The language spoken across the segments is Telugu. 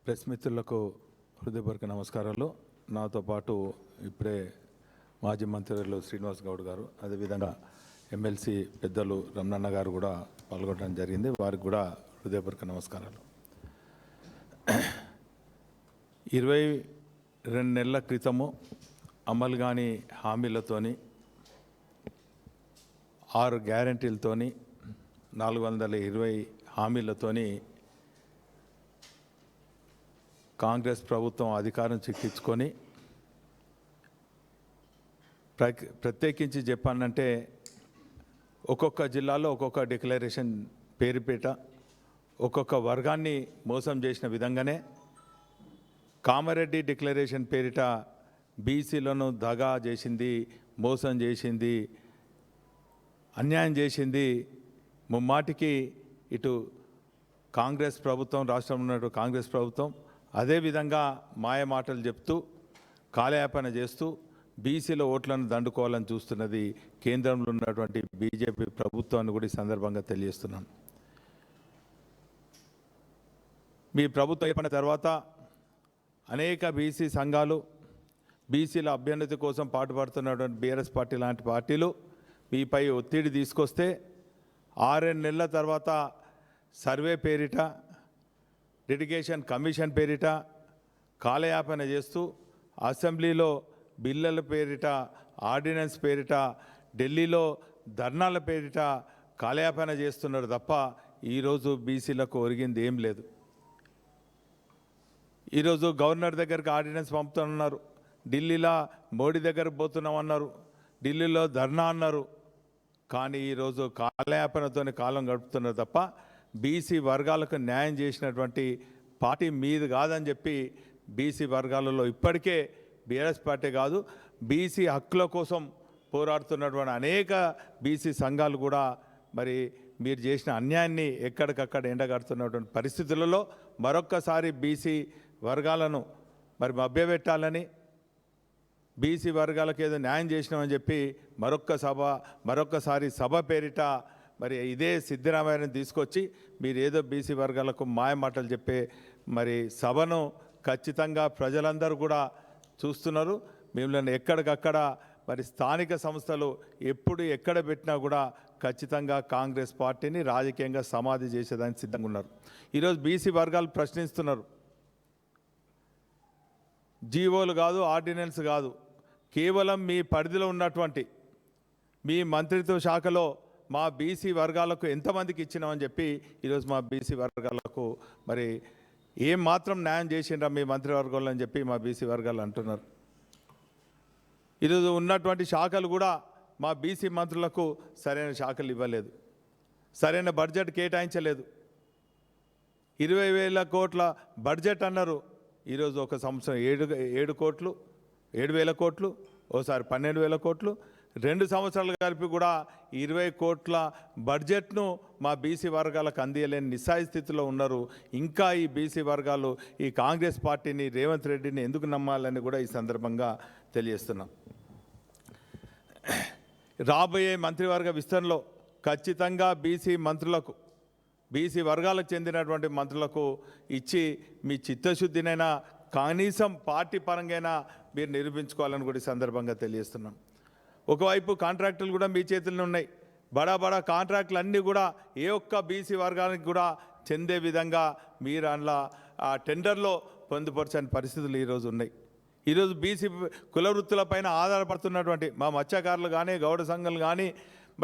ప్రెస్ మిత్రులకు హృదయపూర్వక నమస్కారాలు. నాతో పాటు ఇప్పుడే మాజీ మంత్రులు శ్రీనివాస్ గౌడ్ గారు, అదేవిధంగా ఎమ్మెల్సీ పెద్దలు రమణన్న గారు కూడా పాల్గొనడం జరిగింది. వారికి కూడా హృదయపూర్వక నమస్కారాలు. 22 నెలల క్రితము అమలు కాని హామీలతోని 6 గ్యారంటీలతోని 420 హామీలతోని కాంగ్రెస్ ప్రభుత్వం అధికారం చిక్కించుకొని, ప్రత్యేకించి చెప్పానంటే ఒక్కొక్క జిల్లాలో ఒక్కొక్క డిక్లరేషన్ పేరుపేట ఒక్కొక్క వర్గాన్ని మోసం చేసిన విధంగానే కామారెడ్డి డిక్లరేషన్ పేరిట బీసీలను దగా చేసింది, మోసం చేసింది, అన్యాయం చేసింది. ముమ్మాటికి ఇటు కాంగ్రెస్ ప్రభుత్వం, రాష్ట్రంలో ఉన్నటువంటి కాంగ్రెస్ ప్రభుత్వం అదేవిధంగా మాయ మాటలు చెప్తూ కాలయాపన చేస్తూ బీసీల ఓట్లను దండుకోవాలని చూస్తున్నది కేంద్రంలో ఉన్నటువంటి బీజేపీ ప్రభుత్వాన్ని కూడా ఈ సందర్భంగా తెలియజేస్తున్నాను. మీ ప్రభుత్వం అయిపోయిన తర్వాత అనేక బీసీ సంఘాలు, బీసీల అభ్యున్నతి కోసం పాటుపడుతున్నటువంటి బీఆర్ఎస్ పార్టీ లాంటి పార్టీలు మీపై ఒత్తిడి తీసుకొస్తే 6 నెలల తర్వాత సర్వే పేరిట, డెడికేషన్ కమిషన్ పేరిట కాలయాపన చేస్తూ అసెంబ్లీలో బిల్లుల పేరిట, ఆర్డినెన్స్ పేరిట, ఢిల్లీలో ధర్నాల పేరిట కాలయాపన చేస్తున్నారు తప్ప ఈరోజు బీసీలకు ఒరిగింది ఏం లేదు. ఈరోజు గవర్నర్ దగ్గరికి ఆర్డినెన్స్ పంపుతున్నారు, ఢిల్లీలో మోడీ దగ్గరకు పోతున్నామన్నారు, ఢిల్లీలో ధర్నా అన్నారు. కానీ ఈరోజు కాలయాపనతో కాలం గడుపుతున్నారు తప్ప బీసీ వర్గాలకు న్యాయం చేసినటువంటి పార్టీ మీది కాదని చెప్పి బీసీ వర్గాలలో ఇప్పటికే బీఆర్ఎస్ పార్టీ కాదు, బీసీ హక్కుల కోసం పోరాడుతున్నటువంటి అనేక బీసీ సంఘాలు కూడా మరి మీరు చేసిన అన్యాయాన్ని ఎక్కడికక్కడ ఎండగడుతున్నటువంటి పరిస్థితులలో మరొక్కసారి బీసీ వర్గాలను మరి మభ్యపెట్టాలని, బీసీ వర్గాలకు ఏదో న్యాయం చేసినామని చెప్పి మరొక్కసారి సభ పేరిట మరి ఇదే సిద్ధరామయ్యని తీసుకొచ్చి మీరు ఏదో బీసీ వర్గాలకు మాయ మాటలు చెప్పే మరి సభను ఖచ్చితంగా ప్రజలందరూ కూడా చూస్తున్నారు. మిమ్మల్ని ఎక్కడికక్కడ మరి స్థానిక సంస్థలు ఎప్పుడు ఎక్కడ పెట్టినా కూడా ఖచ్చితంగా కాంగ్రెస్ పార్టీని రాజకీయంగా సమాధి చేసేదానికి సిద్ధంగా ఉన్నారు. ఈరోజు బీసీ వర్గాలు ప్రశ్నిస్తున్నారు. జీవోలు కాదు, ఆర్డినెన్స్ కాదు, కేవలం మీ పరిధిలో ఉన్నటువంటి మీ మంత్రిత్వ శాఖలో మా బీసీ వర్గాలకు ఎంతమందికి ఇచ్చినామని చెప్పి ఈరోజు మా బీసీ వర్గాలకు మరి ఏం మాత్రం న్యాయం చేసిండ్రా మీ మంత్రివర్గంలో అని చెప్పి మా బీసీ వర్గాలు అంటున్నారు. ఈరోజు ఉన్నటువంటి శాఖలు కూడా మా బీసీ మంత్రులకు సరైన శాఖలు ఇవ్వలేదు, సరైన బడ్జెట్ కేటాయించలేదు. 20,000 కోట్ల బడ్జెట్ అన్నారు, ఈరోజు ఒక సంవత్సరం 7,000 కోట్లు, ఓసారి 12,000 కోట్లు, 2 సంవత్సరాలు కలిపి కూడా 20 కోట్ల బడ్జెట్ను మా బీసీ వర్గాలకు అందియలేని నిస్సాయ స్థితిలో ఉన్నారు. ఇంకా ఈ బీసీ వర్గాలు ఈ కాంగ్రెస్ పార్టీని, రేవంత్ రెడ్డిని ఎందుకు నమ్మాలని కూడా ఈ సందర్భంగా తెలియజేస్తున్నాం. రాబోయే మంత్రివర్గ విస్తరణలో ఖచ్చితంగా బీసీ మంత్రులకు, బీసీ వర్గాలకు చెందినటువంటి మంత్రులకు ఇచ్చి మీ చిత్తశుద్ధినైనా కనీసం పార్టీ పరంగా మీరు నిరూపించుకోవాలని కూడా ఈ సందర్భంగా తెలియజేస్తున్నాం. ఒకవైపు కాంట్రాక్టులు కూడా మీ చేతుల్లో ఉన్నాయి. బడా కాంట్రాక్టులు అన్నీ కూడా ఏ ఒక్క బీసీ వర్గానికి కూడా చెందే విధంగా మీరు అందులో ఆ టెండర్లో పొందుపరచని పరిస్థితులు ఈరోజు ఉన్నాయి. ఈరోజు బీసీ కుల వృత్తులపైన ఆధారపడుతున్నటువంటి మా మత్స్యకారులు కానీ, గౌడ సంఘాలు కానీ,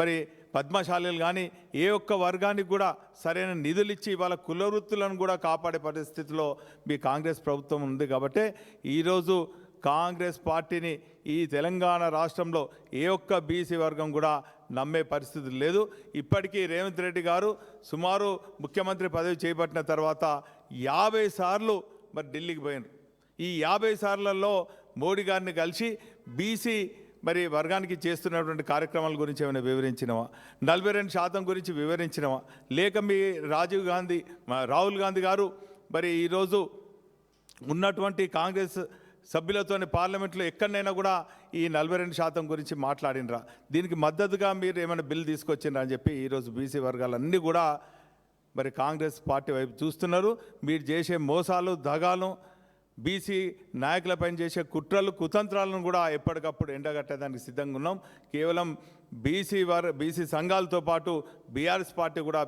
మరి పద్మశాలీలు కానీ ఏ ఒక్క వర్గానికి కూడా సరైన నిధులు ఇచ్చి వాళ్ళ కుల వృత్తులను కూడా కాపాడే పరిస్థితిలో మీ కాంగ్రెస్ ప్రభుత్వం ఉంది. కాబట్టి ఈరోజు కాంగ్రెస్ పార్టీని ఈ తెలంగాణ రాష్ట్రంలో ఏ ఒక్క బీసీ వర్గం కూడా నమ్మే పరిస్థితి లేదు. ఇప్పటికీ రేవంత్ రెడ్డి గారు సుమారు ముఖ్యమంత్రి పదవి చేపట్టిన తర్వాత 50 సార్లు మరి ఢిల్లీకి పోయినారు. ఈ 50 సార్లలో మోడీ గారిని కలిసి బీసీ మరి వర్గానికి చేస్తున్నటువంటి కార్యక్రమాల గురించి ఏమైనా వివరించినవా, 42% గురించి వివరించినవా, లేక మీ రాహుల్ గాంధీ గారు మరి ఈరోజు ఉన్నటువంటి కాంగ్రెస్ సభ్యులతోని పార్లమెంట్లో ఎక్కడైనా కూడా ఈ 42% గురించి మాట్లాడినరా? దీనికి మద్దతుగా మీరు ఏమైనా బిల్ తీసుకొచ్చిండ్రా అని చెప్పి ఈరోజు బీసీ వర్గాలన్నీ కూడా మరి కాంగ్రెస్ పార్టీ వైపు చూస్తున్నారు. మీరు చేసే మోసాలు దగాలు బీసీ నాయకులపైన చేసే కుట్రలు కుతంత్రాలను కూడా ఎప్పటికప్పుడు ఎండగట్టడానికి సిద్ధంగా ఉన్నాం. కేవలం బీసీ సంఘాలతో పాటు బీఆర్ఎస్ పార్టీ కూడా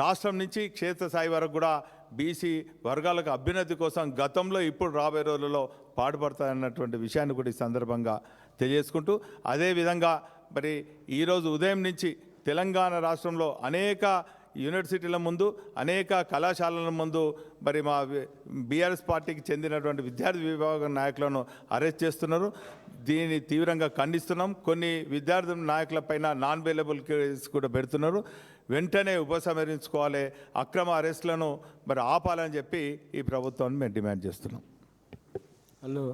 రాష్ట్రం నుంచి క్షేత్రస్థాయి వరకు కూడా బీసీ వర్గాలకు అభ్యున్నతి కోసం గతంలో ఇప్పుడు రాబోయే రోజులలో పాటుపడతాయన్నటువంటి విషయాన్ని కూడా ఈ సందర్భంగా తెలియజేసుకుంటూ, అదేవిధంగా మరి ఈరోజు ఉదయం నుంచి తెలంగాణ రాష్ట్రంలో అనేక యూనివర్సిటీల ముందు అనేక కళాశాలల ముందు మరి మా బీఆర్ఎస్ పార్టీకి చెందినటువంటి విద్యార్థి విభాగం నాయకులను అరెస్ట్ చేస్తున్నారు. దీన్ని తీవ్రంగా ఖండిస్తున్నాం. కొన్ని విద్యార్థి నాయకులపైన నాన్ అవైలబుల్ కేసు కూడా పెడుతున్నారు. వెంటనే ఉపసంహరించుకోవాలి, అక్రమ అరెస్టులను మరి ఆపాలని చెప్పి ఈ ప్రభుత్వాన్ని మేము డిమాండ్ చేస్తున్నాం. హలో.